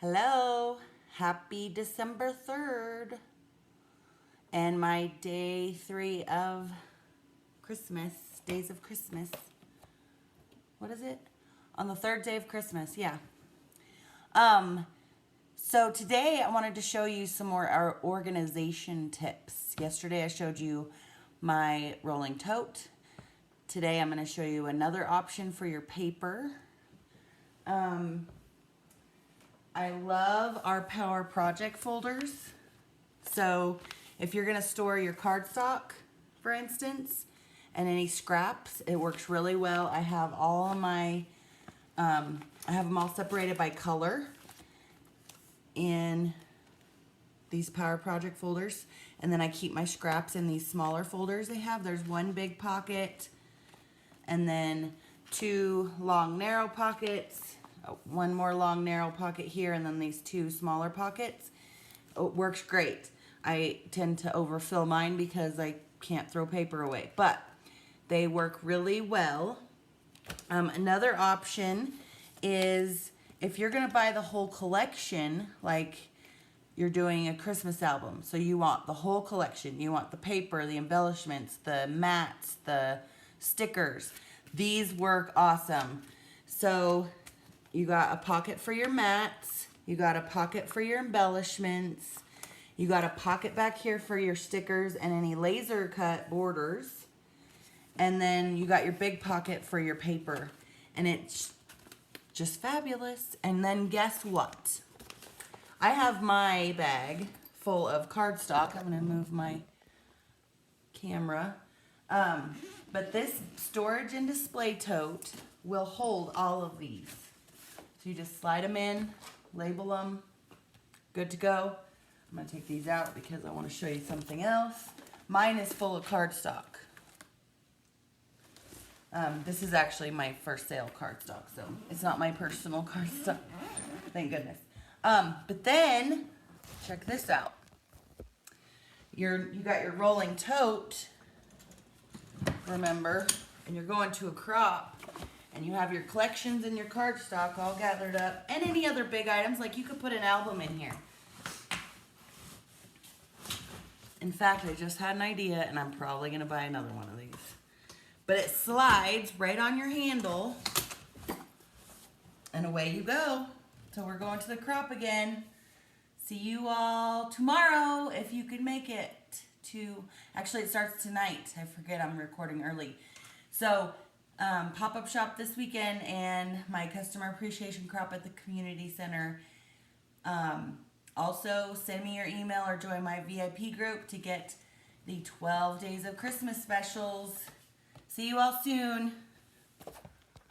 Hello, happy December 3rd and my day 3 of Christmas, days of Christmas. What is it? On the 3rd day of Christmas, yeah. So today I wanted to show you some more our organization tips. Yesterday I showed you my rolling tote. Today I'm going to show you another option for your paper. I love our Power Project folders. So if you're going to store your cardstock, for instance, and any scraps, it works really well. I have all of my, I have them all separated by color in these Power Project folders. And then I keep my scraps in these smaller folders they have. There's one big pocket and then two long narrow pockets. One more long narrow pocket here and then these two smaller pockets. It works great. I tend to overfill mine because I can't throw paper away, but they work really well. Another option is if you're gonna buy the whole collection, like you're doing a Christmas album, so you want the whole collection, you want the paper, the embellishments, the mats, the stickers. These work awesome. So you got a pocket for your mats, you got a pocket for your embellishments, you got a pocket back here for your stickers and any laser cut borders, and then you got your big pocket for your paper, and it's just fabulous. And then guess what? I have my bag full of cardstock. I'm gonna move my camera. But this storage and display tote will hold all of these. So you just slide them in, label them, good to go. I'm gonna take these out because I wanna show you something else. Mine is full of cardstock. This is actually my first sale cardstock, so it's not my personal cardstock, thank goodness. But then, check this out. You got your rolling tote, remember, and you're going to a crop, and you have your collections and your cardstock all gathered up, and any other big items, like you could put an album in here. In fact, I just had an idea, and I'm probably gonna buy another one of these. But it slides right on your handle, and away you go. So we're going to the crop again. See you all tomorrow if you can make it to, actually it starts tonight. I forget I'm recording early. So pop-up shop this weekend and my customer appreciation crop at the community center. Also send me your email or join my VIP group to get the 12 days of Christmas specials. See you all soon.